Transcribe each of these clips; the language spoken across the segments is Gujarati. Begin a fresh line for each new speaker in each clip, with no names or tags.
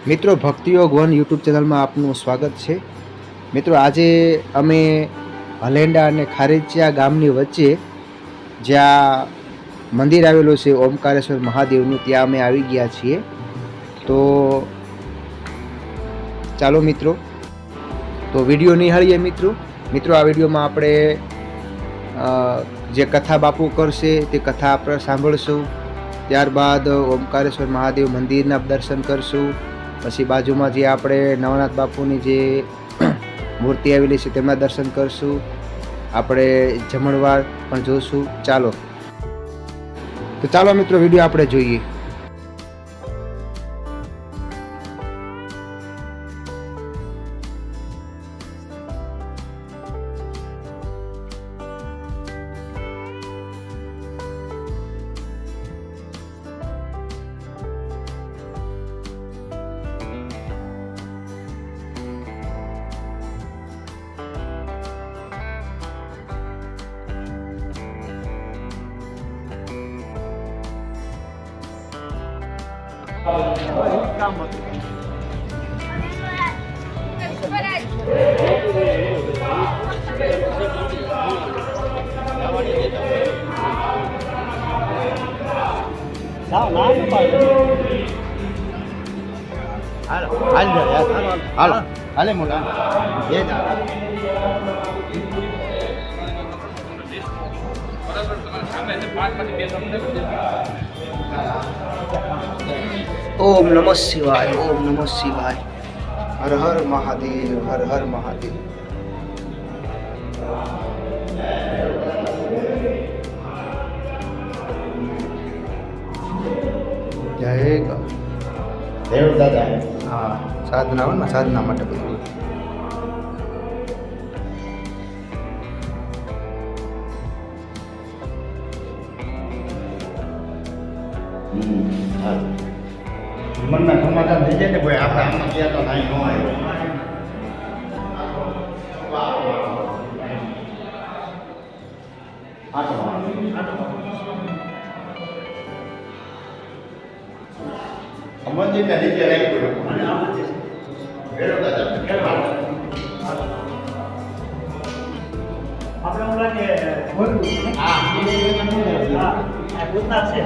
મિત્રો ભક્તિયોગ વન યુટ્યુબ ચેનલમાં આપનું સ્વાગત છે। મિત્રો આજે અમે હલેન્ડા અને ખારેચિયા ગામની વચ્ચે જ્યાં મંદિર આવેલું છે ઓમકારેશ્વર મહાદેવનું, ત્યાં અમે આવી ગયા છીએ। તો ચાલો મિત્રો તો વિડીયો નિહાળીએ। મિત્રો આ વિડીયોમાં આપણે જે કથા બાપુ કરશે તે કથા આપણે સાંભળશું। ત્યારબાદ ઓમકારેશ્વર મહાદેવ મંદિરના દર્શન કરશું। પછી બાજુમાં જે આપણે નવનાથ બાપુની જે મૂર્તિ આવેલી છે તેમના દર્શન કરશું। આપણે જમણવાર પણ જોશું। ચાલો મિત્રો વિડીયો આપણે જોઈએ। હાલે મોટા ओम नमः शिवाय, ओम नमः शिवाय। हर हर महादेव, हर हर महादेव। जय देव दादा। हाँ साधना हो ना, साधना માટે બધું
મનના સમાધાન થઈ જાય ને ભાઈ, આપણે આમાં ગયા તો નહીં ન આવ્યો। મંદિરના નીચે રાખ્યું આપણે ઓલા કે હા ભૂતનાથ છે।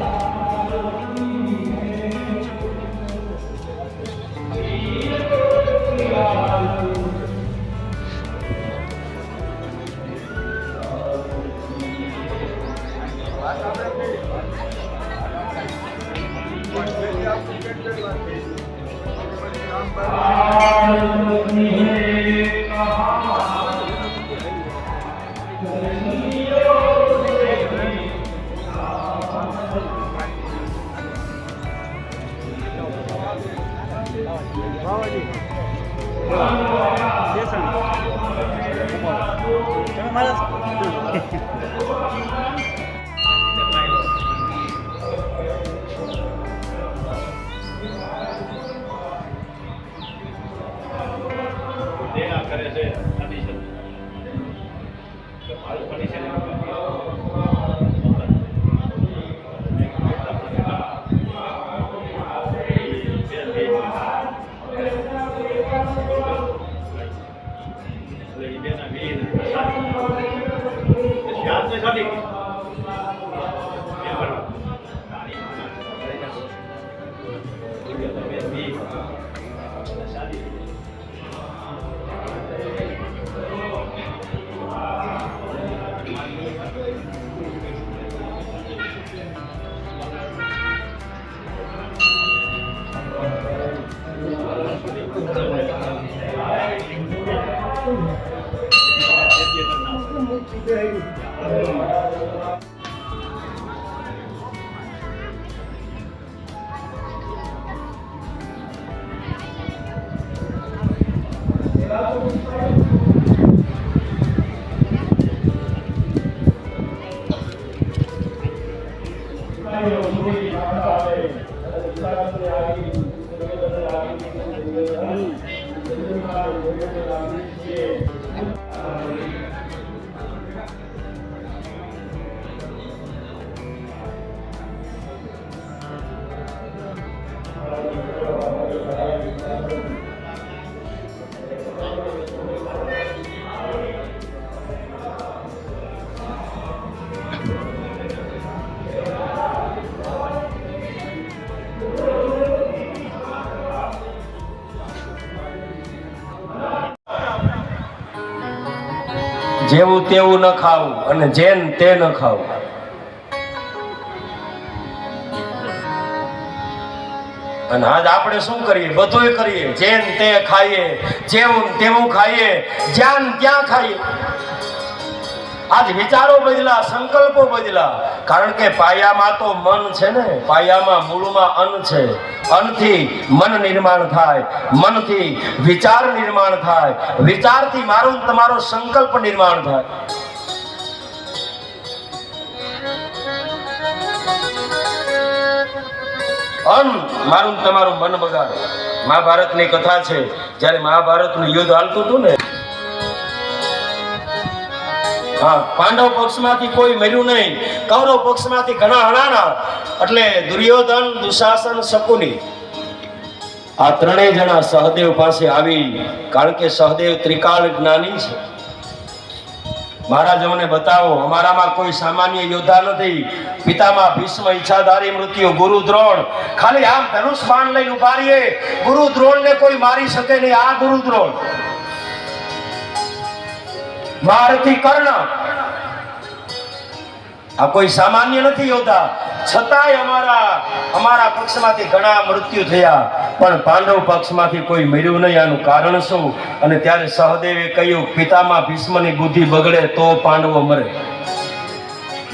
જેવું તેવું ન ખાવું અને જેન તે ન ખાવું. અને આજ આપણે શું કરીએ? બધુંય કરીએ, જેન તે ખાઈએ, જેવું તેવું ખાઈએ, જ્યાં ત્યાં ખાઈએ. આજ વિચારો બદલા, સંકલ્પો બદલા. કારણ કે પાયામાં તો મન છે ને, પાયામાં મૂળમાં અન્ન છે. અન્નથી મન નિર્માણ થાય, મનથી વિચાર નિર્માણ થાય, વિચારથી મારો ને તમારો સંકલ્પ નિર્માણ થાય. અન્ન મારું ને તમારું મન બગાડે. મહાભારતની કથા છે, જ્યારે મહાભારતનું યુદ્ધ હાલતું હતું ને, હા, પાંડવ પક્ષમાંથી કોઈ મર્યું નહીં, કૌરવ પક્ષમાંથી ઘણા હણાણા. એટલે દુર્યોધન, દુશાસન, શકુની આ ત્રણેય જણા સહદેવ પાસે આવી. કારણ કે સહદેવ ત્રિકાળ જ્ઞાની છે. મહારાજ અમને બતાવો, અમારામાં કોઈ સામાન્ય યોદ્ધા નથી. પિતામાં ભીષ્મ, ઈચ્છાધારી મૃત્યુ, ગુરુ દ્રોણ ખાલી આમ ધનુષ બાણ લઈને ઉભા રહીએ. ગુરુ દ્રોણને કોઈ મારી શકે નહીં. આ ગુરુ દ્રોણ, મહારથી કર્ણ, આ કોઈ સામાન્ય નથી યોદ્ધા. છતાંય અમારા પક્ષમાંથી ઘણા મૃત્યુ થયા, પણ પાંડવ પક્ષમાંથી કોઈ મર્યું નહીં. આનું કારણ શું? અને ત્યારે સહદેવે કહ્યું, પિતામાં ભીષ્મની બુદ્ધિ બગડે તો પાંડવો મરે.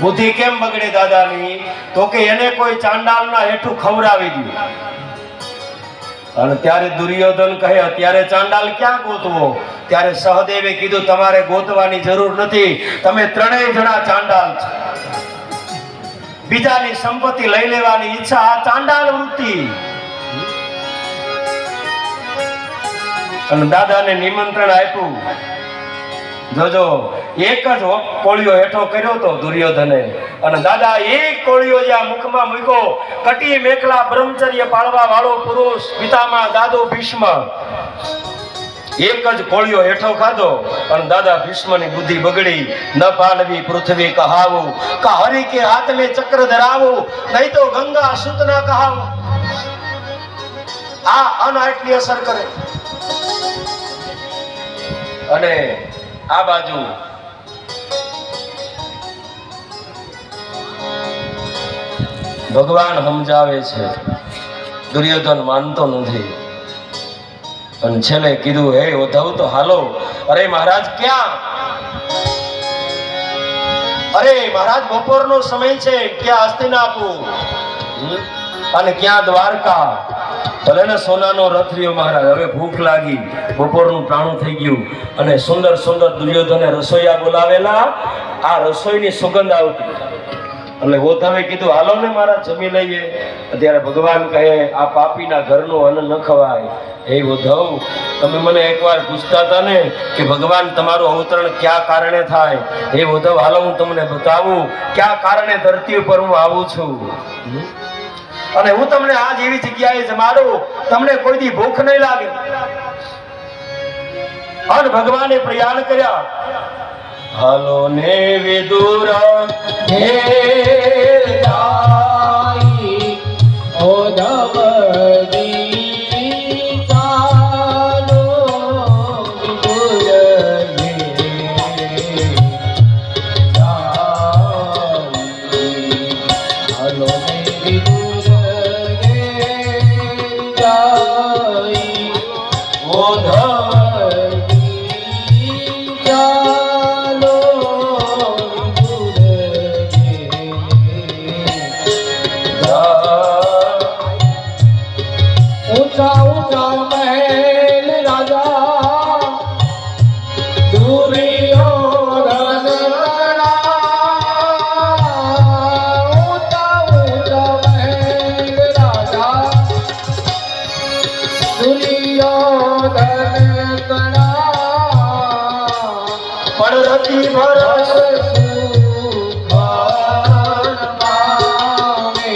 બુદ્ધિ કેમ બગડે દાદાની? તો કે એને કોઈ ચાંડાલના હેઠું ખવડાવી દીધું. અને ત્યારે દુર્યોધન કહે, અત્યારે ચાંડાલ ક્યાં ગોતવો? ત્યારે સહદેવે કીધું, તમારે ગોતવાની જરૂર નથી, તમે ત્રણેય જણા ચાંડાલ છો. બીજાની સંપત્તિ લઈ લેવાની ઈચ્છા આ ચાંડાલ વૃત્તિ. અને દાદાને નિમંત્રણ આપ્યું. જોજો, એક જ કોળિયો હેઠો કર્યો તો દુર્યોધને. અને દાદા એક કોળિયો જ્યાં મુખમાં મૂક્યો, કટી મેખલા બ્રહ્મચર્ય પાળવા વાળો પુરુષ, પિતામાં દાદો ભીષ્મ, એક જ કોળિયો હેઠો ખાધો. અને દાદા ભીષ્મની બુદ્ધિ બગડી. ન પાડવી પૃથ્વી કહાવું, કા હરિ કે હાથ મે ચક્ર ધરાવું, નહીં તો ગંગા સુત ના કહાવું. આ અન્ન આટલી અસર કરે. અને આ બાજુ ભગવાન સમજાવે છે, દુર્યોધન માનતો નથી. અને છેલ્લે કીધું, હે ઉદ્ધવ તો હાલો. અરે મહારાજ ક્યાં? અરે મહારાજ બપોરનો સમય છે, ક્યાં હસ્તિનાપુર અને ક્યાં દ્વારકા. ભલે ને સોનાનો રથ રહ્યો મહારાજ. હવે ભૂખ લાગી, બપોરનું ટાણું થઈ ગયું. અને સુંદર સુંદર દુર્યોધને રસોઈયા બોલાવેલા. આ રસોઈની સુગંધ આવતી. એટલે ઉદ્ધવે કીધું, હાલો ને મારા જમી લઈએ. અત્યારે ભગવાન કહે, આ પાપીના ઘરનું અન્ન ન ખવાય. હે ઉદ્ધવ, તમે મને એકવાર પૂછતા હતા ને કે ભગવાન તમારું અવતરણ કયા કારણે થાય. હે ઉદ્ધવ, હાલો હું તમને બતાવું કયા કારણે ધરતી ઉપર હું આવું છું. અને હું તમને આજ એવી જગ્યાએ જમાડું, તમને કોઈ દી ભૂખ નહીં લાગે. અને ભગવાને પ્રયાણ કર્યા. હાલો ને વિદુર હે જાઈ ઓધવદી ચાલો વિદુર હે જાઈ. હાલો ને વિદુર હે જાઈ ઓધવદી ચાલો. ऊंचा ऊंचा महल राजा दुर्योधन ऊंचा ऊंचा महल राजा दुर्योधन पररति भरत सुखान पामे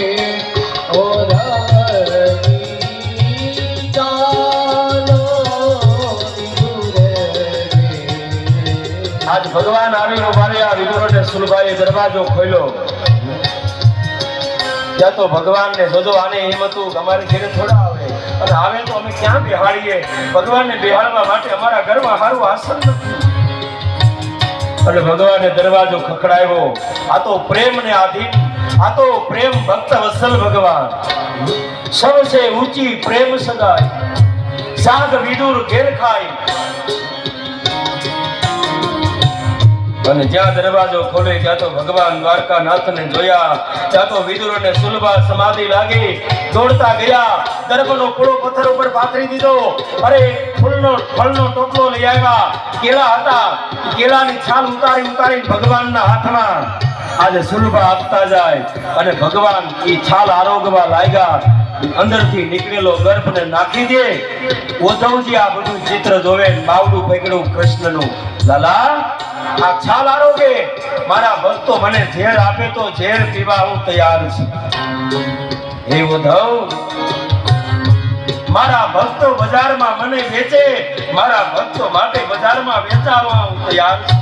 ओधवदी ભગવાન આવીને ઉભાર્યા. વિદુરને સુલભાએ દરવાજો ખોલ્યો. ત્યાં તો ભગવાનને જોજો, આને એમ હતું કે અમારે ઘરે થોડા આવે, અને આવે તો અમે ક્યાં બેહાડીએ? ભગવાનને બેહાડવા માટે અમારા ઘરમાં સારું આસન નથી. અને ભગવાને દરવાજો ખખડાવ્યો. આ તો પ્રેમને આધીન, આ તો પ્રેમ ભક્ત વત્સલ ભગવાન. સૌસે ઊંચી પ્રેમ સગાઈ, સાગ વિદુર ઘેર ખાય. અને જ્યાં દરવાજો ખોલે ત્યાં તો ભગવાન દ્વારકાનાથને જોયા. ત્યાં તો વિદુર અને સુલભા સમાધિ લાગી દોડતા ગયા. દર્ભનો પૂળો પથ્થર ઉપર પાથરી દીધો. અરે ફળનો ટોપલો લઈ આવ્યા. કેળા હતા, કેળાની છાલ ઉતારી ભગવાનના હાથમાં આજે સુલભા આપતા જાય. અને ભગવાન એ છાલ આરોગવા લાગ્યા. અંદરથી નીકળેલો ગર્ભને નાખી દે. ઉદ્ધવજી આ બધું ચિત્ર જોવે, બાવડું પકડ્યું કૃષ્ણનું. લાલા, આ છાલ આરોગે. મારા ભક્તો મને ઝેર આપે તો ઝેર પીવા હું તૈયાર છું. હે ઉદ્ધવ, મારા ભક્તો બજારમાં મને વેચે, મારા ભક્તો માટે બજારમાં વેચાવા હું તૈયાર છું.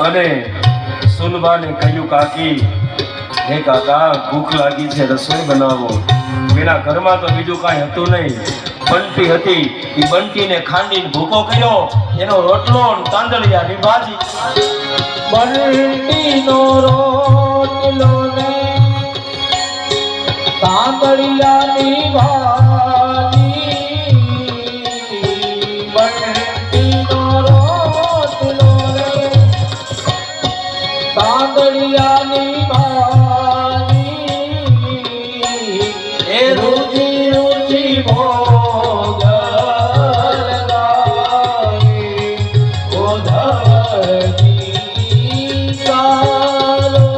અને સુલભાને કહ્યું, કાકી, હે કાકા, ભૂખ લાગી છે, રસોઈ બનાવો. એના ઘરમાં તો બીજું કાંઈ હતું નહીં. બંટી હતી, એ બંટીને ખાંડીને ભૂકો કર્યો. એનો રોટલો તાંદળિયાની ભાજી.
બંટીનો રોટલો ને તાંદળિયાની ભાજી. બંટીનો રોટલો ને તાંદળિયાની ભાજી. એ રુચિ રુચિ ભોગ લગાવી ઉધવજી તારો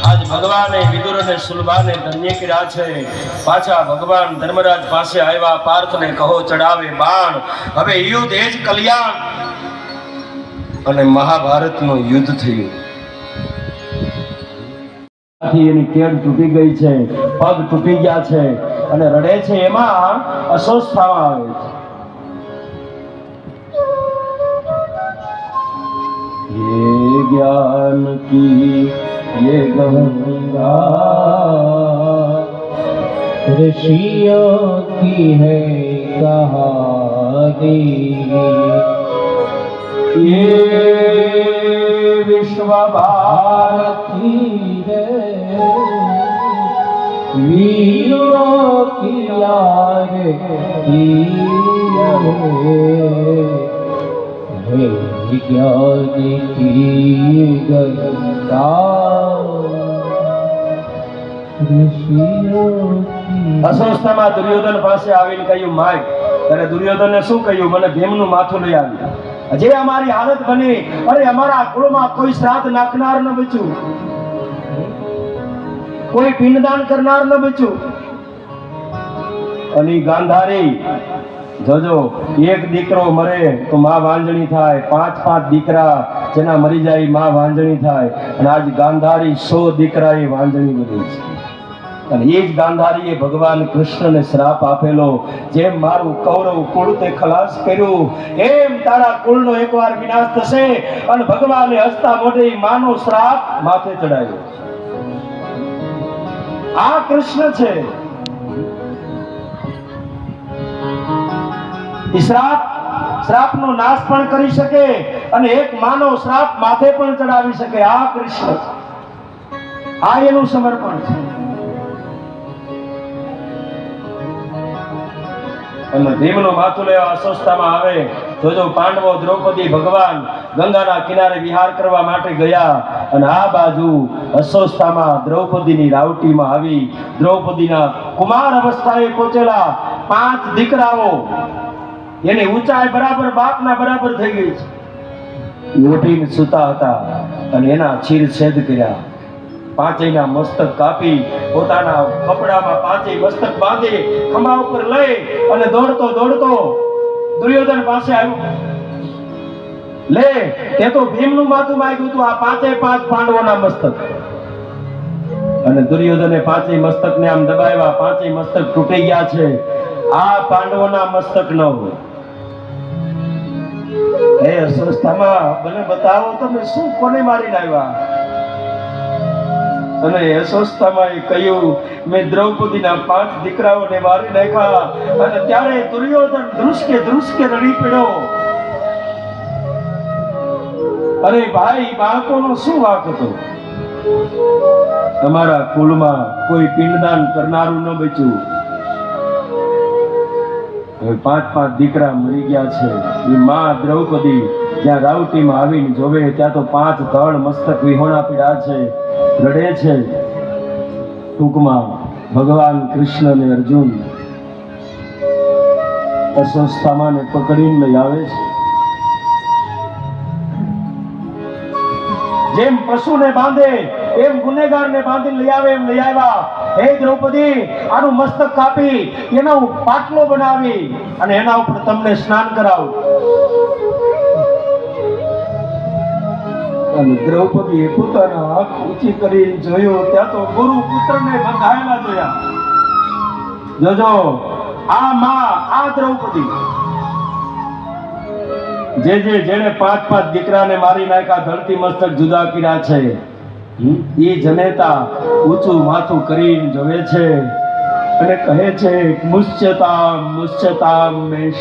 આજ ભગવાને વિદુર અને સુલભાને ધન્ય કર્યા છે. પાછા ભગવાન ધર્મરાજ પાસે આવ્યા. પાર્થને કહો ચડાવે બાણ. હવે યુદ્ધ એ જ કલ્યાણ. અને મહાભારતનું યુદ્ધ થયું. એની કેડ તૂટી ગઈ છે, પગ તૂટી ગયા છે, અને રડે છે. એમાં અસ્વસ્થતા આવે છે. ये ज्ञान की ये गंगा
ऋषियों की है कहानी.
ये विश्व भारती
है वीरों की याद है ज्ञान की गंगा ऋषियों की.
અસ્વસ્થતામાં દુર્યોધન પાસે આવીને કહ્યું, માય. ત્યારે દુર્યોધને શું કહ્યું? મને ભીમનું માથું લઈ આવ્યું. જે અમારી હાલત બની, અરે અમારા કુળમાં કોઈ શ્રાદ્ધ નાખનાર ન બચ્યું, કોઈ પિંડદાન કરનાર ન બચ્યું. અને ગાંધારી જોજો, એક દીકરો મરે તો માં વાંજણી થાય, 5 દીકરા જેના મરી જાય માં વાંજણી થાય. અને આજ ગાંધારી 100 દીકરાએ વાંજણી બની છે. અને એ જ ગાંધારીએ ભગવાન કૃષ્ણને શ્રાપ આપેલો. જેમ મારું કૌરવ કુળ તે ખલાસ કર્યું, એમ તારા કુળનો એકવાર વિનાશ થશે. અને ભગવાને હસતા મોઢે માનો શ્રાપ માથે ચડાવ્યો. આ કૃષ્ણ છે. શ્રાપનો નાશ પણ કરી શકે અને એક માનો શ્રાપ માથે પણ ચડાવી શકે. આ કૃષ્ણ, આ એનું સમર્પણ છે. અને ભીમનો માથું લેવા અસ્વસ્થતામાં આવે. જોજો, પાંડવો, દ્રૌપદી, ભગવાન ગંગાના કિનારે વિહાર કરવા માટે ગયા. અને આ બાજુ અસ્વસ્થતામાં દ્રૌપદીની રાવટીમાં આવી. દ્રૌપદીના કુમાર અવસ્થાએ પહોંચેલા 5 દીકરાઓ, એની ઊંચાઈ બરાબર બાપના બરાબર થઈ ગઈ છે. ઉઠીને સૂતા હતા અને એના છેદ કર્યા. 5 મસ્તક કાપી પોતાના કપડામાં 5 મસ્તક બાંધી ખંભા ઉપર લઈ અને દોડતો દુર્યોધન પાસે આવ્યો. લે, તે તો ભીમનું માથું માંગ્યું હતું, આ 5 પાંડવોના મસ્તક. અને અને દુર્યોધને પાંચેય મસ્તકને આમ દબાવ્યા, પાંચેય મસ્તક તૂટી ગયા છે. આ પાંડવોના મસ્તક ન હોય. હે અસ્વસ્થામાં મને બતાવો તમે શું કોને મારીને આવ્યા? અને અસ્વસ્થામાં એ કહ્યું, મેં દ્રૌપદીના 5 દીકરાઓને મારી નાખ્યા. અને ત્યારે દુર્યોધન ધ્રુસકે ધ્રુસકે રડી પડ્યો. અરે ભાઈ, બાળકોનો શું વાંક હતો? તમારા કુળમાં કોઈ પિંડદાન કરનારું ન બચ્યું. હવે 5 દીકરા મરી ગયા છે. એ માં દ્રૌપદી જ્યાં રાવટીમાં આવીને જોવે ત્યાં તો 5 ધડ મસ્તક વિહોણા પીડા છે, રડે છે. ટૂંકમાં ભગવાન કૃષ્ણ અને અર્જુન અસ્વસ્થામાને પકડીને લઈ આવે છે. જેમ પશુને બાંધે એમ ગુનેગારને બાંધીને લઈ આવે એમ લઈ આવ્યા. હે દ્રૌપદી, આનું મસ્તક કાપી એનો પાટલો બનાવી અને એના ઉપર તમને સ્નાન કરાવું. અને દ્રૌપદીએ પોતાના આંખ ઊંચી કરીને જોયું ત્યાં તો ગુરુ પુત્રને બંધાયેલા જોયા. જોજો, આ માં, આ દ્રૌપદી જેને 5 દીકરાને મારી નાખ્યા, ધરતી મસ્તક જુદા કર્યા છે, એ જનેતા ઊંચું માથું કરીને જોવે છે અને કહે છે, મુશ્ચતામ મુશ્ચતામ મેષ.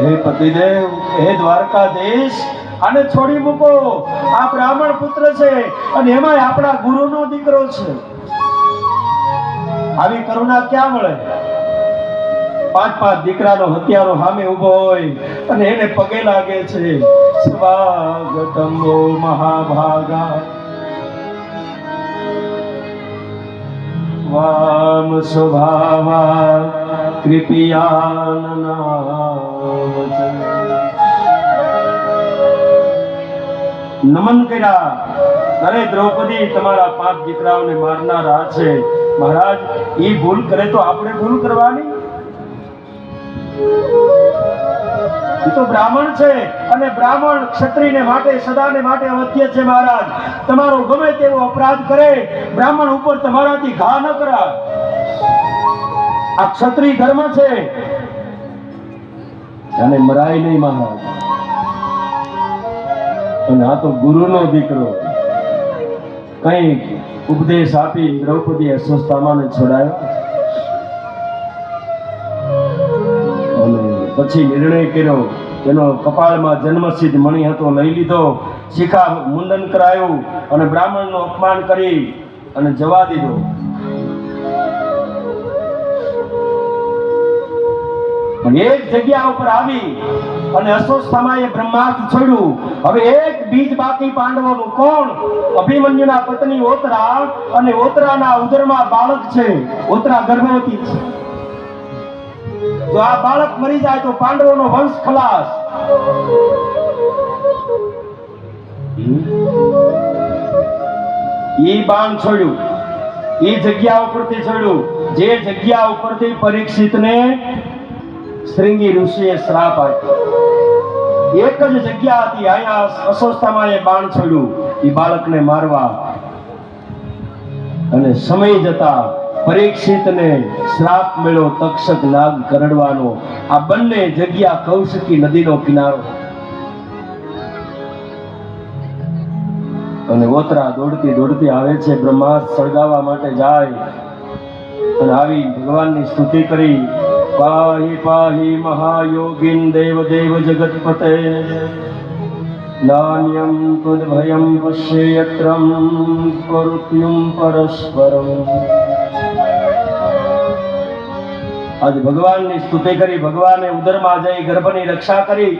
હે પતિદેવ, હે દ્વારકાધીશ, આને છોડી મૂકો. આ બ્રાહ્મણ પુત્ર છે અને એમાંય આપણા ગુરુનો દીકરો છે. આવી કરુણા ક્યાં મળે? 5 દીકરાનો હત્યારો સામે ઉભો હોય અને એને પગે લાગે છે. સ્વાગતમ વો મહાભાગા વામ સ્વભાવા કૃપયાનનાવચ. નમન કર્યા. અરે દ્રૌપદી, તમારા 5 દીકરાઓને મારનાર આ છે. મહારાજ, એ ભૂલ કરે તો આપણે ભૂલ કરવાની? એ તો બ્રાહ્મણ છે અને બ્રાહ્મણ ક્ષત્રિયને માટે સદાને માટે અવધ્ય છે. મહારાજ, તમારો ગમે તેવો અપરાધ કરે, બ્રાહ્મણ ઉપર તમારાથી ઘા ન કરા. આ ક્ષત્રિય ધર્મ છે અને મરાય નહીં મહારાજ. અને આ તો ગુરુનો દીકરો. કઈ ઉપદેશ આપી દ્રૌપદી અસ્વસ્થામાને છોડાયો. પછી નિર્ણય કર્યો, એનો કપાળમાં જન્મસિદ્ધ મણિ હતો લઈ લીધો, શિખા મુંડન કરાયું અને બ્રાહ્મણનું અપમાન કરી અને જવા દીધો. એક જગ્યા ઉપર આવી અને અસ્વસ્થામાએ બ્રહ્માસ્ત્ર છોડ્યું. હવે એક બીજ બાકી પાંડવોનું. કોણ? અભિમન્યુના પત્ની ઓતરા, અને ઓતરાના ઉદરમાં બાળક છે. ઓતરા ગર્ભવતી છે. જો આ બાળક મરી જાય તો પાંડવોનો વંશ ખલાસ. ઈ બાણ છોડ્યું, ઈ જગ્યા ઉપરથી છોડ્યું જે જગ્યા ઉપરથી પરીક્ષિતને શ્રીંગી ઋષિએ શ્રાપ આપ્યો. એક જ જગ્યા હતી, અહીંયા અસ્વસ્થામાં એ બાણ છોડ્યું ઈ બાળકને મારવા. અને સમય જતા પરીક્ષિતને શ્રાપ મળ્યો તક્ષક નાગ કરડવાનો. આ બંને જગ્યા કૌશિકી નદીનો કિનારો. અને ઓતરા દોડતી દોડતી આવે છે, બ્રહ્માસ્ત્ર સળગાવવા માટે જાય અને આવી ભગવાનની સ્તુતિ કરી. પાહી પાહી મહાયોગીન દેવ દેવ જગતપતે નાન્યમ તદ્ભયમ પશ્યેયત્રમ કૃત્યુમ પરસ્પરમ. આજ ભગવાનની સ્તુતિ કરી, ભગવાને ઉદરમાં જઈ ગર્ભની રક્ષા કરી.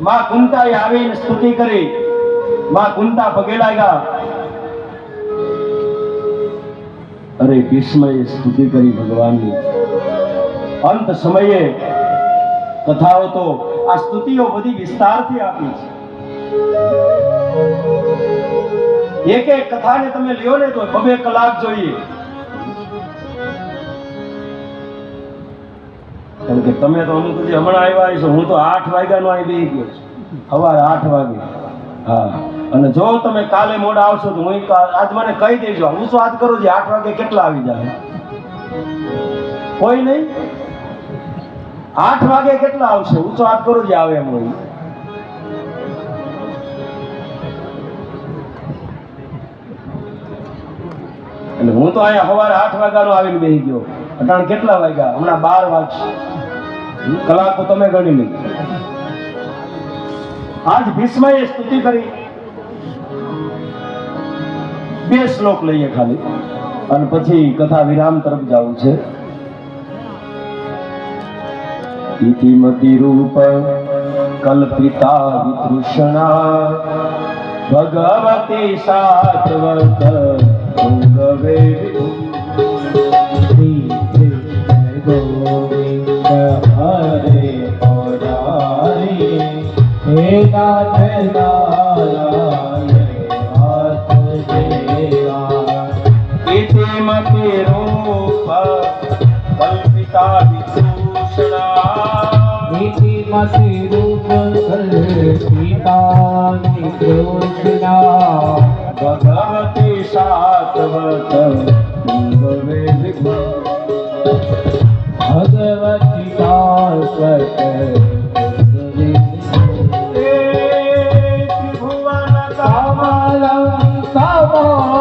માં કુંતાએ આવીને સ્તુતિ કરી. માં કુંતા પગે લાગ્યા. અરે ભીષ્મએ સ્તુતિ કરી ભગવાનની. અંત સમયે કથાઓ તો આ સ્તુતિઓ બધી વિસ્તારથી આપી છે. એક એક કથાને તમે લ્યો ને તો 2 કલાક જોઈએ. કારણ કે તમે તો અમુક હજી હમણાં આવ્યા છો, હું તો 8 વાગ્યાનો આવી બેસી ગયો છું, સવારે 8 વાગે. હા, અને જો તમે કાલે મોડા આવશો તો હું આજ મને કહી દેજો, હું શું વાત કરું છું 8 વાગે કેટલા આવી જાય? કોઈ નહીં, 8 વાગે કેટલા આવશે? હું તો વાત કરું છું આવે એમ હોય. એટલે હું તો અહીંયા સવારે 8 વાગ્યાનો આવીને બેસી ગયો. અટાણ કેટલા વાગ્યા? હમણાં 12 વાગશે. કલાકો તમે ગણી લી. આજ ભીષ્મએ સ્તુતિ કરી. 2 શ્લોક લઈએ ખાલી અને પછી કથા વિરામ તરફ જવું છે. ઇતિમતિ રૂપ કલ્પિતા વિતૃષ્ણા ભગવતી સાત્વત ભોગવે
ગોવિંદ હરે પુરારી હે નાથ નારાયણ હાથ દેવા.
ઇતિમતિ રૂપ કલ્પિતા વિતૃષ્ણા
ઇતિમતિ રૂપ કલ્પિતાની તૃષ્ણા
ભગવતી સાત્વત ભોગવે
ભગવતી શાશ્વત
ત્રિભુવન
કમલં કમલવર્ણં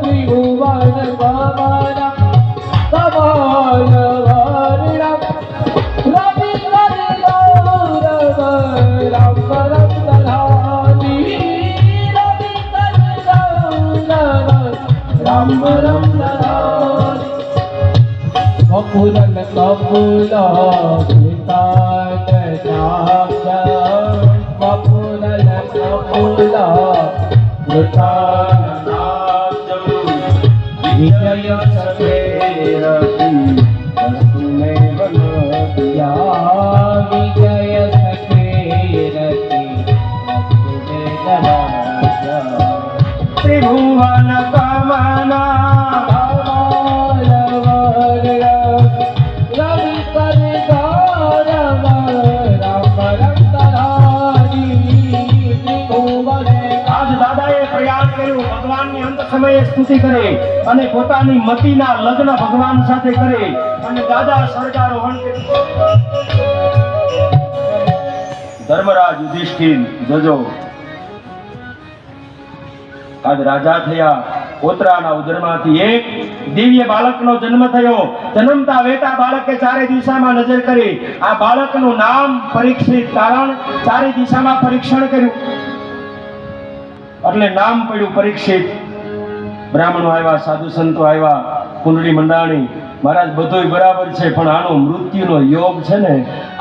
ત્રિભુવન કમલં કમલવર્ણં રવિકરગૌરવરંબરં દધામી રવિકરગૌરવરંબરં દધામી. કપુલન કપુલ કપુલન કપુલ વિજય સખેરતી વસ્તુમેવ નોપિયા વિજય સખેરતી વસ્તુમેવ નોપિયા.
ત્રિભુવન કમના સમયે સ્તુતિ કરે અને પોતાની મતીના લગ્ન ભગવાન સાથે કરે અને દાદા સ્વર્ગારોહણ કરે. ધર્મરાજ યુધિષ્ઠિર જજો આજ રાજા થયા. પોતરાના ઉદરમાંથી એક દિવ્ય બાળકનો જન્મ થયો. જન્મતા વેતા બાળકે ચારે દિશામાં નજર કરી. આ બાળકનું નામ પરીક્ષિત, કારણ ચારે દિશામાં પરીક્ષણ કર્યું એટલે નામ પડ્યું પરીક્ષિત. બ્રાહ્મણો આવ્યા, સાધુ સંતો આવ્યા, કુંડળી મંડાણી. મહારાજ બધુંય બરાબર છે, પણ આનો મૃત્યુનો યોગ છે ને,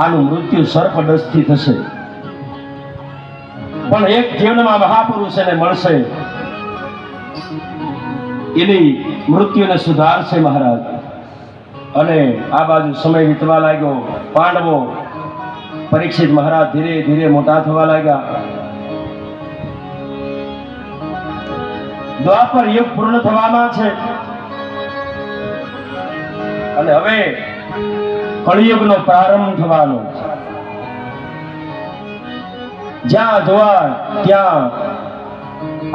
આનું મૃત્યુ સર્પદંશથી થશે. પણ એક જીવનમાં મહાપુરુષને મળશે, એની મૃત્યુને સુધારશે મહારાજ. અને આ બાજુ સમય વીતવા લાગ્યો. પાંડવો, પરીક્ષિત મહારાજ ધીરે ધીરે મોટા થવા લાગ્યા. દ્વાપર યુગ પૂર્ણ થવાના છે અને હવે કળિયુગનો પ્રારંભ થવાનો છે. જ્યાં જોવા ત્યાં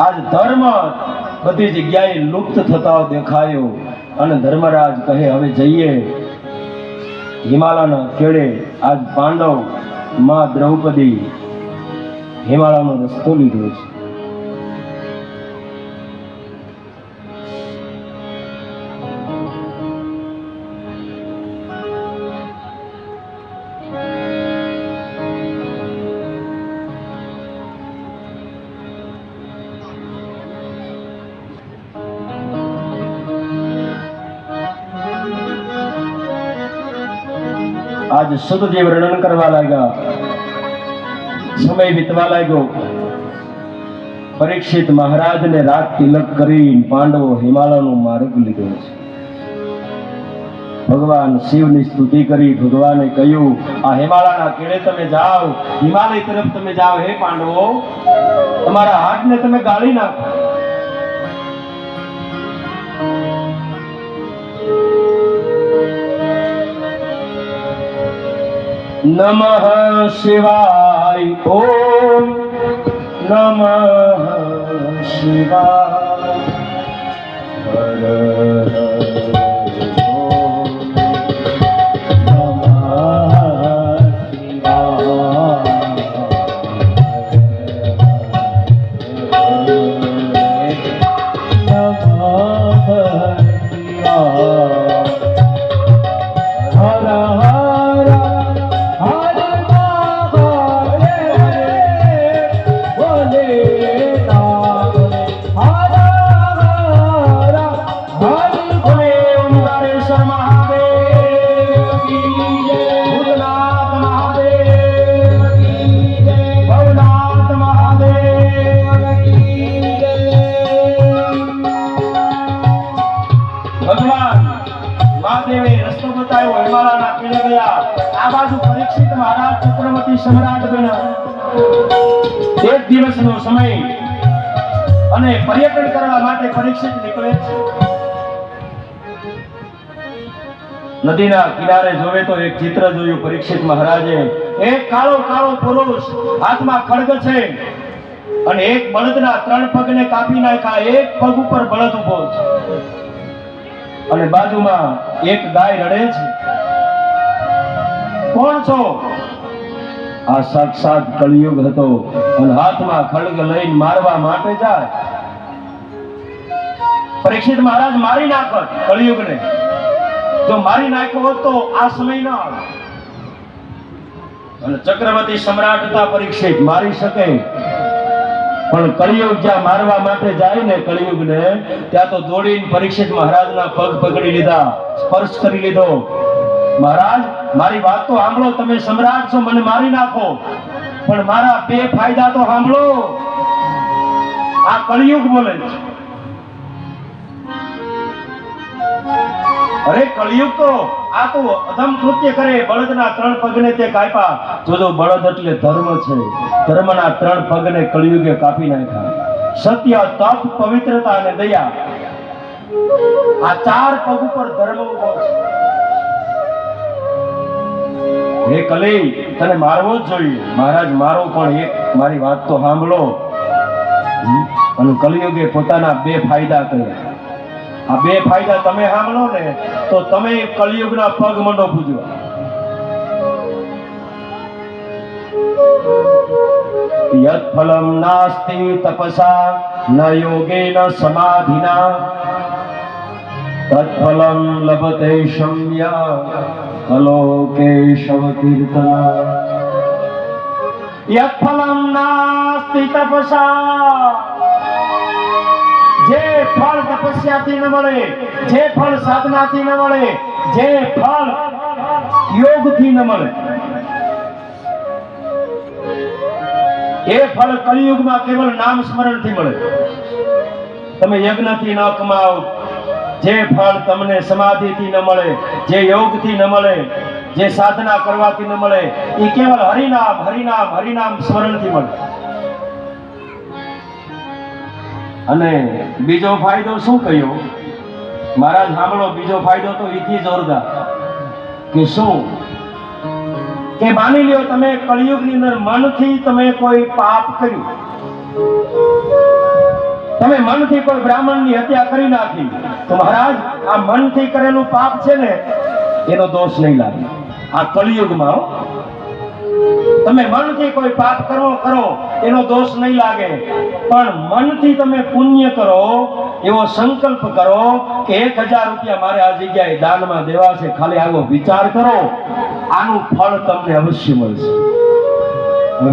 આજ ધર્મ બધી જગ્યાએ લુપ્ત થતા દેખાયો અને ધર્મરાજ કહે હવે જઈએ હિમાલયના કેળે. આજ પાંડવ, માં દ્રૌપદી હિમાલયનો રસ્તો લીધો છે. આજ સુતદેવ વર્ણન કરવા લાગ્યા. સમય વીતવા લાગ્યો. પરીક્ષિત મહારાજને રાત તિલક કરી પાંડવો હિમાલયનો માર્ગ લીધો છે. ભગવાન શિવની સ્તુતિ કરી. ભગવાને કહ્યું આ હિમાલયના કેળે તમે જાઓ, હિમાલય તરફ તમે જાઓ. હે પાંડવો, તમારા હાથને તમે ગાળી નાખો. નમઃ શિવાય. ઓમ નમઃ શિવાય. હર હર ઓમ નમઃ સમ્રાટ બન્યા. એક દિવસનો સમય અને પર્યટન કરવા માટે પરીક્ષિત નીકળે છે. નદીના કિનારે જોવે તો એક ચિત્ર જોયું પરીક્ષિત મહારાજે. એક કાળો કાળો પુરુષ, હાથમાં ખડગ છે અને એક બળદના 3 પગને કાપી નાખ્યા. એક પગ ઉપર બળદ ઉભો છે અને બાજુમાં એક ગાય રડે છે. કોણ છો? આ સાક્ષાત કળિયુગ હતો અને હાથમાં ખડગ લઈને મારવા માટે જાય. પરીક્ષિત મહારાજ મારી નાખત કળિયુગને. જો મારી નાખ્યો હોત તો આ સમય ન આવે. અને ચક્રવર્તી સમ્રાટ હતા પરીક્ષિત, મારી શકે. પણ કળિયુગ જ્યાં મારવા માટે જાય ને કળિયુગને, ત્યાં તો દોડીને પરીક્ષિત મહારાજના પગ પકડી લીધા, સ્પર્શ કરી લીધો. મહારાજ, મારી વાત તો સાંભળો. તમે સમ્રાટ છો, મને મારી નાખો, પણ મારા 2 ફાયદા તો સાંભળો. આ કળિયુગ બોલે છે. અરે કળિયુગ તો આ તો અધમ કૃત્ય કરે. બળદના 3 પગને તે કાપ્યા. જોજો, બળદ એટલે ધર્મ છે. ધર્મના 3 પગને કળિયુગે કાપી નાખ્યા. સત્ય, તપ, પવિત્રતા અને દયા, આ 4 પગ ઉપર ધર્મ ઉભો છે. હે કલી, તને મારવો જ જોઈએ. મહારાજ મારો, પણ એક મારી વાત તો સાંભળો. અને કલિયુગે પોતાના 2 ફાયદા કર્યા. આ 2 ફાયદા તમે સાંભળો ને તો તમે કલિયુગના પગ મંડો પૂજવા. યત ફલમ નાસ્તિ તપસા ન યોગેન સમાધિના તત્ફલમ લભતે શમ્યા અલોકેશવ કીર્તના. યત ફલમ નાસ્તિ તપસા, જે ફળ તપસ્યાથી ન મળે, જે ફળ સાધનાથી ન મળે, જે ફળ યોગથી ન મળે, એ ફળ કલિયુગમાં કેવળ નામ સ્મરણથી મળે. તમે યજ્ઞથી ન કમાઓ, જે ફળ તમને સમાધિથી ન મળે, જે યોગથી ન મળે, જે સાધના કરવાથી ન મળે, એ કેવળ હરિનામ હરિનામ હરિનામ સ્મરણથી મળે. અને બીજો ફાયદો શું કહ્યો મહારાજ? સાંભળો, બીજો ફાયદો તો ઈથી જોરદાર. કે શું? કે માની લ્યો તમે કળિયુગની અંદર મનથી તમે કોઈ પાપ કર્યું, તમે મનથી કોઈ બ્રાહ્મણની હત્યા કરી નાખી, તો મહારાજ આ મનથી કરેલું પાપ છે ને, એનો દોષ નહીં લાગે આ કળિયુગમાં. તમે મનથી કોઈ પાપ કરો એનો દોષ નહીં લાગે, પણ મનથી તમે પુણ્ય કરો, એવો સંકલ્પ કરો કે 1000 રૂપિયા મારે આ જગ્યાએ દાનમાં દેવા છે, ખાલી આવો વિચાર કરો, આનું ફળ તમને અવશ્ય મળશે.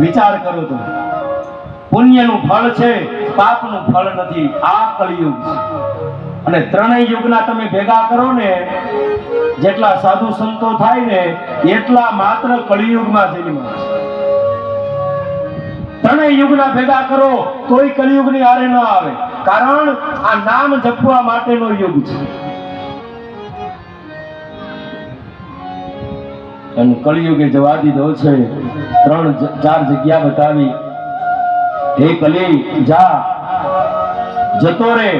વિચાર કરો તમે, પુણ્યનું ફળ છે, પાપનું ફળ નથી. આ કળિયુગ છે. અને 3 યુગના તમે ભેગા કરો ને, જેટલા સાધુ સંતો થાય ને એટલા માત્ર કળિયુગમાં જન્મ્યા છે. 3 યુગના ભેગા કરો તોય કળિયુગની હારે ન આવે, કારણ આ નામ જપવા માટેનો યુગ છે. અને કળિયુગે જવા દીધો છે. 3-4 જગ્યા બતાવી. હે કલી, જા, જતો રે,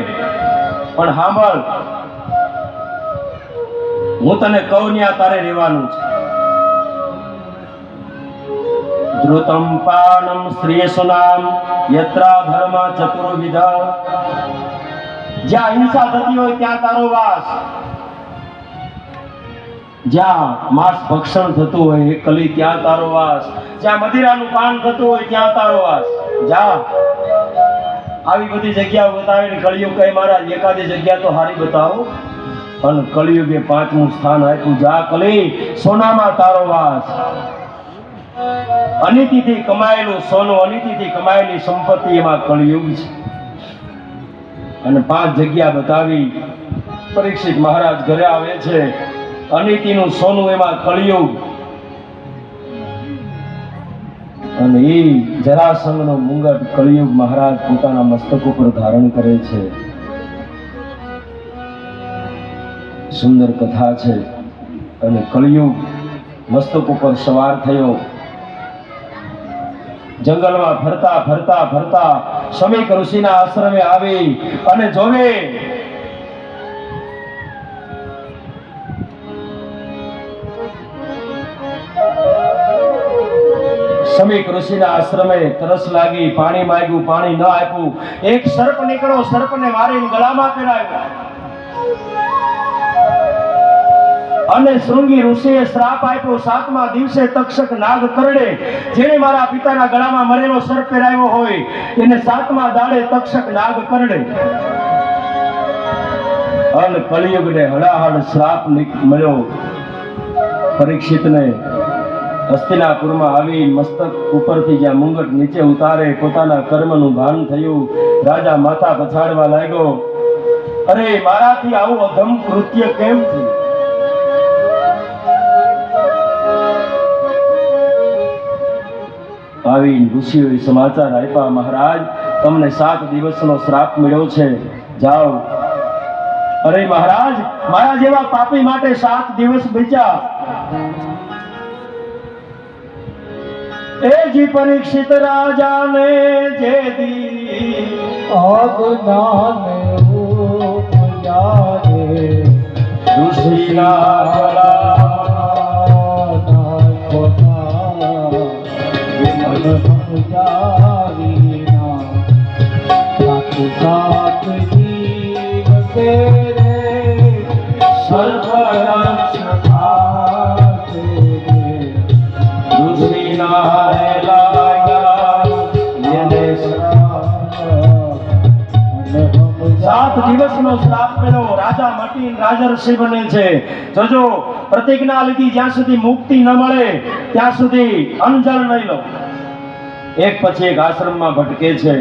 પણ સાંભળ, હું તને કહું ત્યાં તારે રહેવાનું છે. ધૃતમ પાનમ શ્રેયસુનામ યત્રા ધર્મ ચતુર્વિધ. જ્યાં હિંસા થતી હોય ત્યાં તારો વાસ, જ્યાં માંસ ભક્ષણ થતું હોય એ કલી ત્યાં તારો વાસ, જ્યાં મદિરાનું પાન થતું હોય ત્યાં તારો વાસ. જા. આવી બધી જગ્યાઓ બતાવીને કળિયુગ કહે મહારાજ એકાદી જગ્યા તો હારી બતાવો. અને કળિયુગે 5મું સ્થાન આપ્યું. જા કલી, સોનામાં તારો વાસ. અનિતિથી કમાયેલું સોનું, અનિતિથી કમાયેલી સંપત્તિ એમાં કળિયુગ છે. અને 5 જગ્યા બતાવી. પરીક્ષિત મહારાજ ઘરે આવે છે, અનિતિનું સોનું એમાં કળિયુગ. અને એ જરાસંઘનો મુંગટ કળિયુગ મહારાજ પોતાના મસ્તક ઉપર ધારણ કરે છે. સુંદર કથા છે. અને કળિયુગ મસ્તક ઉપર સવાર થયો. જંગલમાં ફરતા ફરતા ફરતા શમીક ઋષિના આશ્રમે આવી અને જોવે શમીક ઋષિના આશ્રમે તરસ લાગી, પાણી માંગ્યું, પાણી ન આપ્યું. એક સર્પ નીકળ્યો, સર્પને મારીને ગળામાં પહેરાવ્યો. અને શૃંગી ઋષિએ શ્રાપ આપ્યો, 7મા દિવસે તક્ષક નાગ કરડે, જેણે મારા પિતાના ગળામાં મરેલો સર્પ પહેરાવ્યો હોય એને 7મા દાડે તક્ષક નાગ કરડે. અને કળિયુગને હડાહડ શ્રાપ મળ્યો. પરીક્ષિતને હસ્તિનાપુરમાં આવી મસ્તક ઉપરથી જ્યાં મુંગટ નીચે ઉતારે પોતાના કર્મનું ભાન થયું. રાજા માથા પછાડવા લાગ્યો. અરે મારાથી આવું અધમ કૃત્ય કેમ થયું? આવી ઋષિઓએ સમાચાર આપ્યા, મહારાજ તમને 7 દિવસનો શ્રાપ મળ્યો છે, જાઓ. અરે મહારાજ, મારા જેવા પાપી માટે 7 દિવસ બચ્યા. એ જી પરીક્ષિત રાજાને જે દી
અજ્ઞાન ઉપજાવે
ઋષિના ગળા દિવસનો શ્રાપ મેળવો. રાજા મટીને રાજર્ષિ બને છે. જોજો, પ્રતિજ્ઞા લીધી જ્યાં સુધી મુક્તિ ન મળે ત્યાં સુધી અન્નજળ નહીં લો. એક પછી એક આશ્રમમાં ભટકે છે.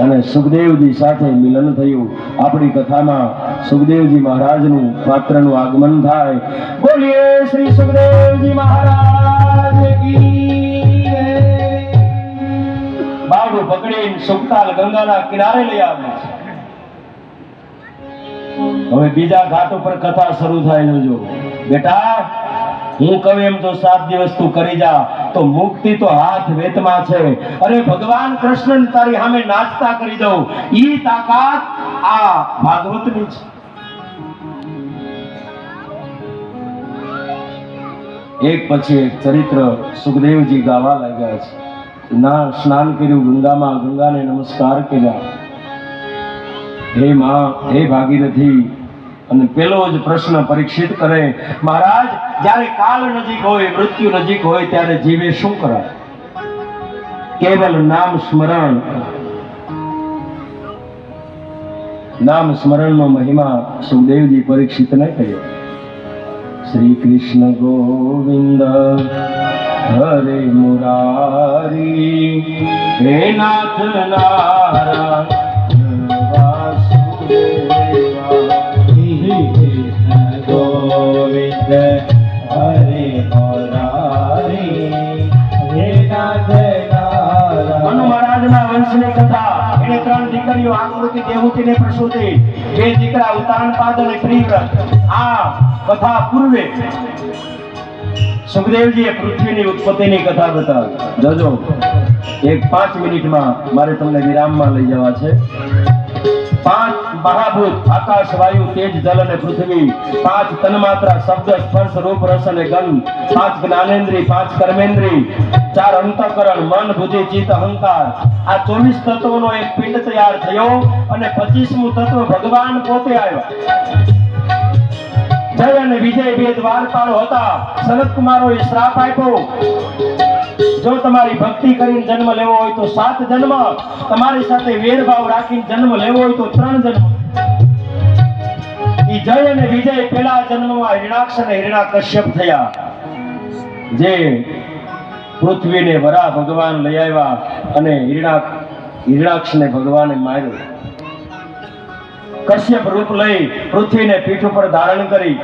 અને સુખદેવજી સાથે મિલન થયું. આપણી કથામાં સુખદેવજી મહારાજનું પાત્રનું આગમન થાય. બોલીએ શ્રી સુખદેવજી મહારાજ કી જય. બાવડું પકડીને સુખતાલ ગંગાના કિનારે લઈ આવે છે. હવે બીજા ઘાટ ઉપર કથા શરૂ થાય. જોજો બેટા, હું કહું એમ તો 7 દિવસ તું કરી જા તો મુક્તિ તો હાથ વેતમાં છે. અરે ભગવાન કૃષ્ણ તારી સામે નાચતા કરી દઉં, ઈ તાકાત આ ભાગવતની છે. એક પછી એક ચરિત્ર સુખદેવજી ગાવા લાગ્યા છે. ના સ્નાન કર્યું ગંગામાં, ગંગાને નમસ્કાર કર્યા. હે માં, હે ભાગીરથી. અને પેલો જ પ્રશ્ન પરીક્ષિત કરે, મહારાજ જ્યારે કાલ નજીક હોય, મૃત્યુ નજીક હોય ત્યારે જીવે શું કરાય? કેવલ નામ સ્મરણ. નામ સ્મરણનો મહિમા સુખદેવજી પરીક્ષિતને કહ્યો. શ્રી કૃષ્ણ ગોવિંદ હરે મુરારી, હે નાથ નારાયણ વાસુદેવા.
ગોવિંદ હરે મુરારી, હે નાથ નારાયણ.
મનુ મહારાજના વંશની કથા. એને 3 દીકરીઓ, આકૃતિ, દેવહૂતિ ને પ્રસૂતિ. 2 દીકરા ઉતાનપાદ અને પ્રિયવ્રત. આ કથા પૂર્વે સુખદેવજીએ પૃથ્વીની ઉત્પત્તિની કથા બતાવી. જોજો, એક 5 મિનિટમાં મારે તમને વિરામમાં લઈ જવા છે. પાંચ મહાભૂત આકાશ વાયુ તેજ જલ અને પૃથ્વી, પાંચ તન્માત્રા શબ્દ સ્પર્શ રૂપ રસ અને ગંધ, પાંચ જ્ઞાનેન્દ્રિય, પાંચ કર્મેન્દ્રિય, ચાર અંતઃકરણ મન બુદ્ધિ ચિત્ત અહંકાર, આ 24 તત્વોનો એક પિંડ તૈયાર થયો અને 25મું તત્વ ભગવાન પોતે આવ્યા. જય અને વિજય બે દ્વારપાળો હતા. સનત કુમારોએ શ્રાપ આપ્યો, જો તમારી ભક્તિ કરીને જન્મ લેવો હોય તો 7 જન્મ, તમારી સાથે વેરભાવ રાખીને જન્મ લેવો હોય તો 3 જન્મ. ઈ જય અને વિજય પહેલા જન્મમાં હિરણાક્ષ અને હિરણાકશ્યપ થયા, જે પૃથ્વીને વરા ભગવાન લઈ આવ્યા અને હિરણાક્ષને ભગવાને માર્યો. કશ્યપ રૂપ લઈ પૃથ્વીને પીઠ ઉપર ધારણ કરી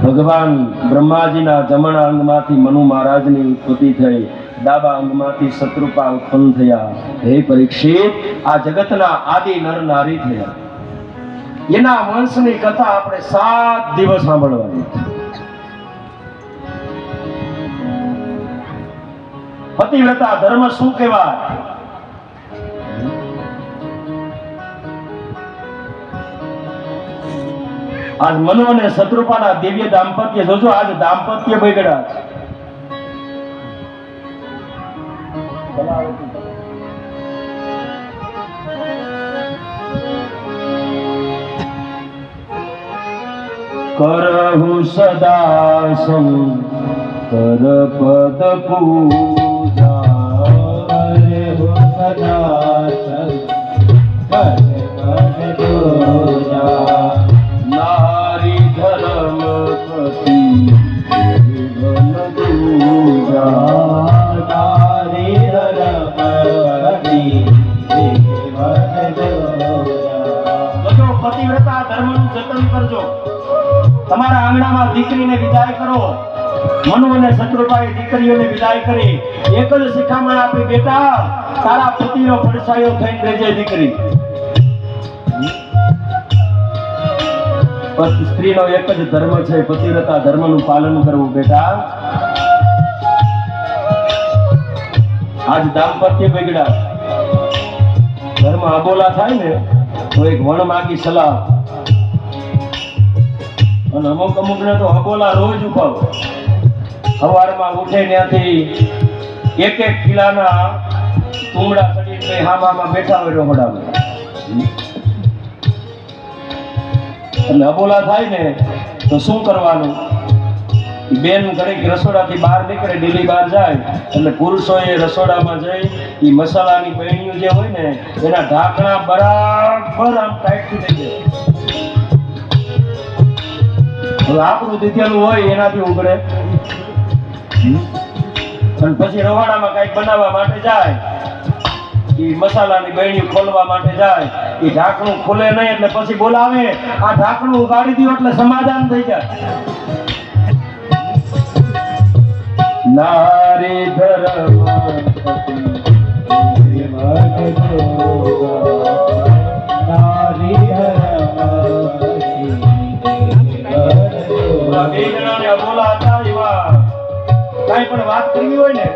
ભગવાન બ્રહ્માજીના જમણા અંગમાંથી મનુ મહારાજની ઉત્પત્તિ થઈ, ડાબા અંગમાંથી શત્રુપા ઉત્પન્ન થયા. હે પરીક્ષિત, આ જગતના આદિ નર નારી થયા. એના વંશની કથા આપણે 7 દિવસ સાંભળવાની. પતિવ્રતા ધર્મ શું કહેવાય? આજ મનુ અને શત્રુપાના દિવ્ય દાંપત્ય જોજો. આજ દાંપત્ય બગડ્યા છે. કરહુ સદા શંકર પદ પૂજા,
કરહુ સદા શંકર પદ પૂજા,
નારી ધર્મ પતિ જીવન દૂજા,
નારી ધર્મવતી જીવન દૂજા.
જો પતિવ્રતા ધર્મનું જતન કરજો. તમારા આંગણામાં દીકરીને વિદાય કરો. મનુ અને શત્રુપાએ દીકરીઓને વિદાય કરી. એક જ શિખામણ આપી, બેટા તારા પતિનો પડછાયો થઈને રહેજે દીકરી. સ્ત્રીનો એક જ ધર્મ છે, પતિવ્રતા ધર્મનું પાલન કરવું. બેટા આજ દાંપત્ય બગડ્યા. ઘરમાં અબોલા થાય ને તો એક વણ માગી સલાહ, અને અમુક ને તો અબોલા રોજ ઉપાવ. સવારમાં ઉઠે ત્યાંથી એક કિલ્લાના તુંબડા ચડીને હામામાં બેઠા હોય રહોડામાં. એટલે અબોલા થાય ને તો શું કરવાનું? બેન ઘડીક રસોડાથી બહાર નીકળે, દિલ્હી બહાર જાય એટલે પુરુષોએ રસોડામાં જઈ એ મસાલાની બહેણીઓ જે હોય ને એના ઢાંકણા બરાબર આમ ટાઈટ થઈ જાય. હવે આપણું દીધેલું હોય એનાથી ઉગડે. અને પછી રવાડામાં કઈક બનાવવા માટે જાય, એ મસાલાની બહેણીઓ ખોલવા માટે જાય, એ ઢાંકણું ખોલે નહીં એટલે પછી બોલાવે, આ ઢાંકણું ઉગાડી દો એટલે સમાધાન થઈ જાય. નારી ધર્મ
નારી
બે જણાને અબોલા હતા. એવા કઈ પણ વાત કરવી હોય ને,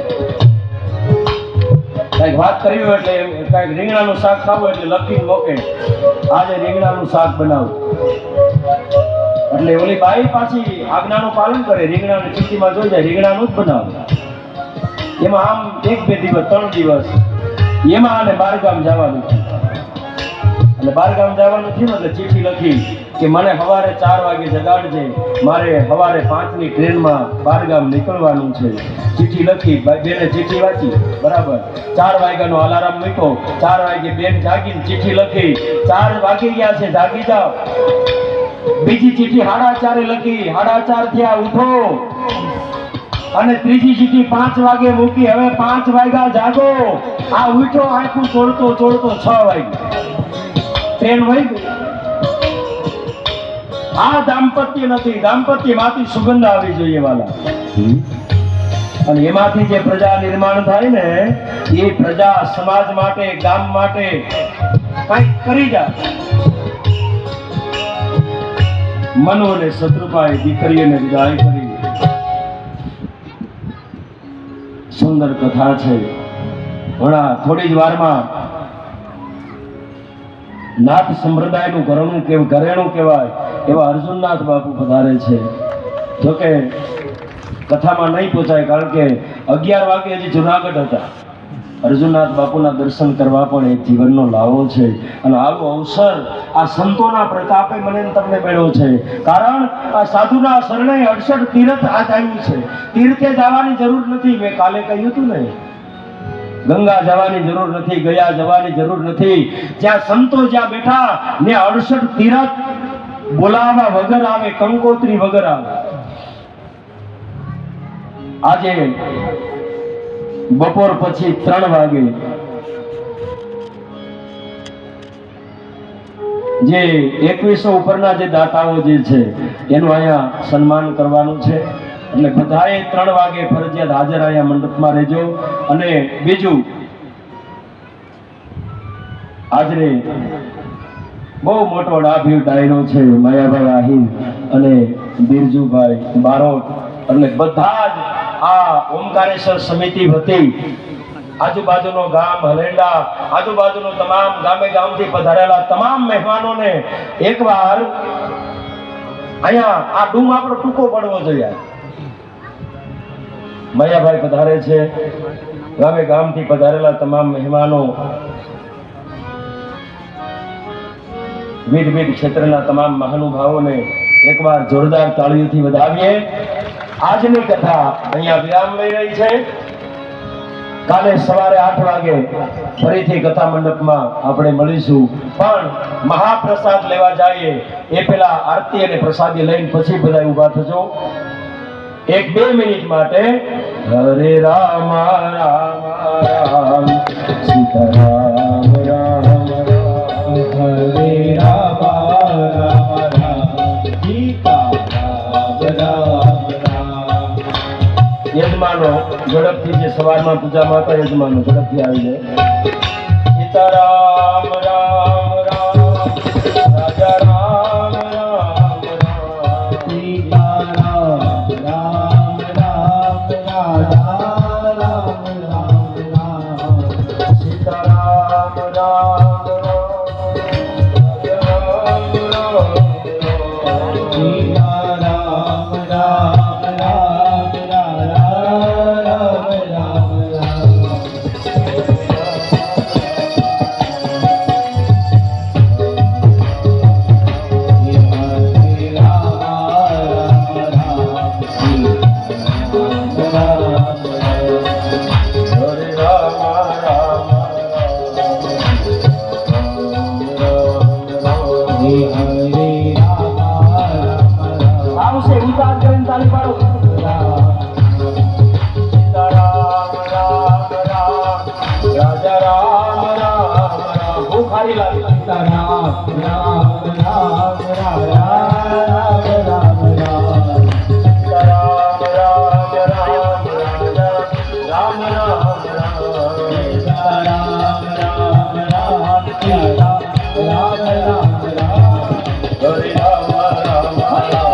કઈક વાત કરવી હોય એટલે કઈક રીંગણાનું શાક ખાવું એટલે લખીને મોકે, આજે રીંગણાનું શાક બનાવું. એટલે ઓલી બાઈ પાછી આજ્ઞાનું પાલન કરે, રીંગણાની ચીઠીમાં જોઈ જાય રીંગણાનું જ બનાવે. એમાં આમ 1-2 દિવસ 3 દિવસ એમાં આને બારગામ જવાનું છે. એટલે બારગામ જવાનું થયું એટલે ચીઠી લખી કે મને સવારે 4 વાગે જગાડજે, મારે સવારે 5ની ટ્રેનમાં બારગામ નીકળવાનું છે. ચીઠી લખી, બેને ચીઠી વાંચી બરાબર. 4 વાગ્યાનો અલાર્મ મૂક્યો, 4 વાગે બેન જાગીને ચીઠી લખી, 4 વાગી ગયા છે જાગી જાઓ. બીજી ચીઠી 4:30 લખી, 4:30 થયા ઉઠો. અને ત્રીજી ચીઠી 5 વાગે મૂકી, હવે 5 વાગ્યા જાગો. આ ઉઠો, આખું ચોળતો 6 વાગ્યા ટ્રેન વહી ગઈ. આ દાંપત્ય નથી. દાંપત્ય માંથી સુગંધ આવી જોઈએ વાલા. અને એમાંથી જે પ્રજા નિર્માણ થાય ને એ પ્રજા સમાજ માટે, ગામ માટે કંઈક કરી જાય. મનુ અને શત્રુપાએ દીકરીઓને વિદાય કરી. સુંદર કથા છે. ઘણા થોડી જ વારમાં નાથ સંપ્રદાયનું ઘરેણું કહેવાય એવા અર્જુનનાથ બાપુ પધારે છે. જોકે કથામાં નહીં પહોંચાય, કારણ કે 11 વાગે હજી જુનાગઢ હતા. અર્જુનનાથ બાપુના દર્શન કરવા પણ એક જીવનનો લાવો છે. અને આવો અવસર આ સંતોના પ્રતાપે મને ને તમને મળ્યો છે. કારણ આ સાધુના શરણે 68 તીર્થ આજ આવ્યું છે. તીર્થે જવાની જરૂર નથી. મેં કાલે કહ્યું હતું ને, ગંગા જવાની જરૂર નથી, ગયા જવાની જરૂર નથી. જ્યાં સંતો જ્યાં બેઠા ને 68 તીર્થ બોલાવા વગર આવે, કંકોત્રી વગર આવે. આજે બપોર પછી 3 વાગે જે 2100 ઉપરના જે દાતાઓ જે છે એનું અહીંયા સન્માન કરવાનું છે. એટલે બધાએ 3 વાગે ફરજિયાત હાજર અહીંયા મંડપમાં રહેજો. અને બીજું, આજે બહુ મોટો ડાયરો છે. માયાભાઈ આહિર અને બિરજુભાઈ બારોટ, એટલે બધા જ આ ઓમકારેશ્વર સમિતિ વતી આજુબાજુનો ગામ હલેન્ડા, આજુબાજુનો તમામ ગામથી પધારેલા તમામ મહેમાનોને એકવાર અહીંયા આ ડૂમ આપણો ટૂંકો પડવો જોઈએ. માયાભાઈ પધારે છે. ગામથી પધારેલા તમામ મહેમાનો, વિવિધ ક્ષેત્રના તમામ મહાનુભાવોને એકવાર જોરદાર તાળીઓથી વધાવીએ. આજની કથા અહીંયા વિરામ લઈ રહી છે. કાલે સવારે 8 વાગે ફરીથી કથા મંડપમાં આપણે મળીશું. પણ મહાપ્રસાદ લેવા જઈએ એ પહેલા આરતી અને પ્રસાદી લઈને પછી બધા ઊભા થજો. 1-2 મિનિટ માટે હરે રામ રામ રામ સીતારામ રામ રામ
હરે રામ રામ રામ સીતા રામ રામ.
યજમાનો ઝડપથી, જે સવારમાં પૂજામાં હતા યજમાનો ઝડપથી આવી જાય. સીતારામ રામ રામ રાજા રામ રામ રામ
સીતા રામ રામ રામ રાજા રામ રામ રામ.
સીતારામ રામ
સીતા રામ રામ રામ રાજા રામ રામ રામ.
આવશે ઉતાર કરીને તાળી પાડો. સીતારામ રામ રામ રાજા રામ રામ રામ. ભૂખ હારી લાગી.
રામ રામ રામ રામ રામ રામ રામ.
સીતારામ રામ રામ રાજા રામ રામ રામ.
રામ રામ રામ રામ રામ રામ.
હરે રામ રામ રામ.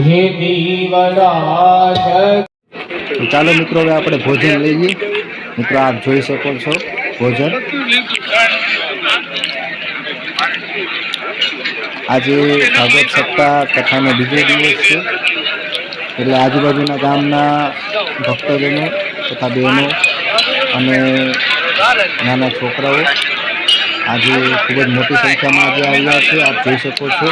હે દીવરાજ.
તો ચાલો મિત્રો, હવે આપણે ભોજન લઈએ. મિત્રો આપ જોઈ શકો છો ભોજન આજે ભાગવત સપ્તાહ કથાનો બીજો દિવસ છે, એટલે આજુબાજુના ગામના ભક્તજનો તથા બહેનો અને નાના છોકરાઓ આજે ખૂબ જ મોટી સંખ્યામાં આજે આવ્યા છે. આપ જોઈ શકો છો.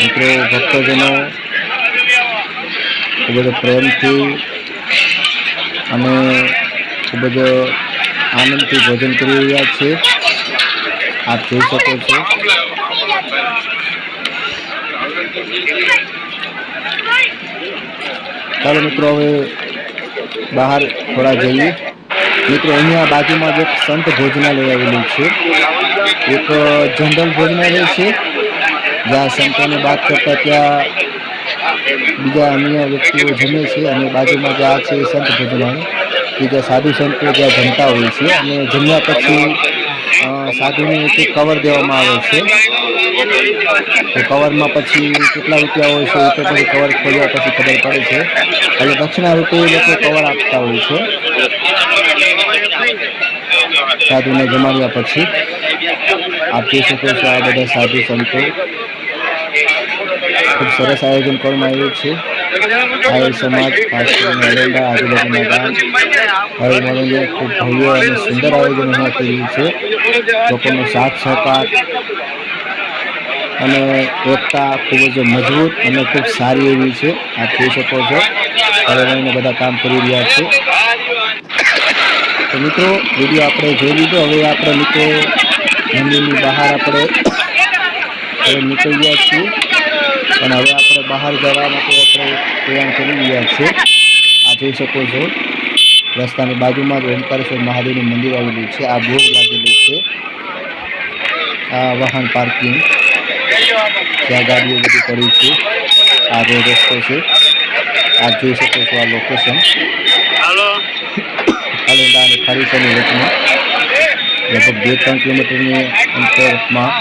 મિત્રો ભક્તજનો ખૂબ જ પ્રેમથી અને ખૂબ જ આનંદથી ભોજન કરી રહ્યા છે. આપ જોઈ શકો છો. ચાલો મિત્રો હવે બહાર થોડા જઈએ. મિત્રો અહીંયા બાજુમાં જ એક સંત ભોજનાલય આવેલું છે, એક જનરલ ભોજનાલય છે જ્યાં સંતોને વાત કરતા ત્યાં બીજા અન્ય વ્યક્તિઓ જમે છે, અને બાજુમાં જે આ છે એ સંત ભોજનાલય કે જ્યાં સાધુ સંતો જ્યાં જમતા હોય છે, અને જમ્યા પછી સાધુને એક કવર દેવામાં આવે છે. તો કવરમાં પછી કેટલા રૂપિયા હોય છે એ તો પછી કવર ખોલ્યા પછી ખબર પડે છે, એટલે દક્ષિણા રૂપે એ લોકો કવર આપતા હોય છે સાધુને જમાડ્યા પછી. આપ જોઈ શકો છો આ બધા સાધુ સંતો. ખૂબ સરસ આયોજન કરવામાં આવ્યું છે. આહિર સમાજ ખાસ કરીને એરંડા આજુબાજુના ગામ હવે મળીને ખૂબ ભવ્ય અને સુંદર આયોજન અહીંયા કર્યું છે. લોકોનો સાથ સહકાર અને એકતા ખૂબ જ મજબૂત અને ખૂબ સારી એવી છે. આપ જોઈ શકો છો હવે મળીને બધા કામ કરી રહ્યા છે. તો મિત્રો વિડીયો આપણે જોઈ લીધો. હવે આપણે મિત્રો મંદિરની બહાર આપણે હવે નીકળી ગયા છીએ, અને હવે આપણે બહાર જવા માટે આપણે તૈયાર કરી રહ્યા છીએ. આ જોઈ શકો છો રસ્તાની બાજુમાં જ ઓમકારેશ્વર મહાદેવનું મંદિર આવેલું છે. આ બોર્ડ લાગેલું છે. આ વાહન પાર્કિંગ ત્યાં ગાડીઓ બધી પડી છે. આ રોડ રસ્તો છે. આપ જોઈ શકો છો આ લોકેશન અલેન્ડા અને ખારીસાની વચમાં લગભગ 2-3 કિલોમીટરની અંતરમાં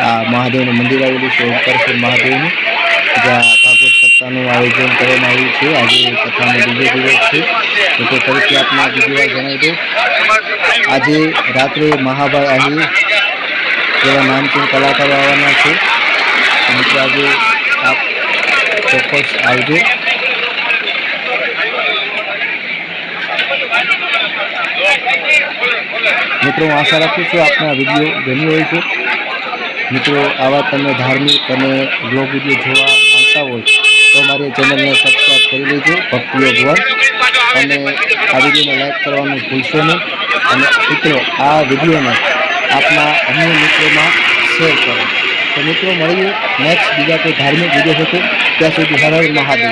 આ મહાદેવનું મંદિર આવેલું છે, ઓમકારેશ્વર મહાદેવનું, જ્યાં ભાગવત સપ્તાહનું આયોજન કરવામાં આવ્યું છે. આજે કથાનો બીજો દિવસ છે, તો ફરીથી આપને બીજી વાર જણાવી દઉં. આજે રાત્રે મહાભાઈ આહિર જેવા નામચીન કલાકારો આવવાના છે. મિત્રો આજે આપ ચોક્કસ આવજો. મિત્રો હું આશા રાખું છું આપને આ વિડીયો ગમ્યો હોય છે. મિત્રો આવા તમે ધાર્મિક અને બ્લોગ વિડીયો જોવા માંગતા હોય તો મારી ચેનલને સબસ્ક્રાઈબ કરી લેજો ભક્તિયોગ 1, અને આ વિડીયોને લાઈક કરવાનું ભૂલશો નહીં. અને મિત્રો આ વિડીયોને આપના અન્ય મિત્રોમાં શેર કરો. તો મિત્રો મળીએ નેક્સ્ટ બીજા કોઈ ધાર્મિક વિડીયો હતો. ત્યાં સુધી હર હર મહાદેવ.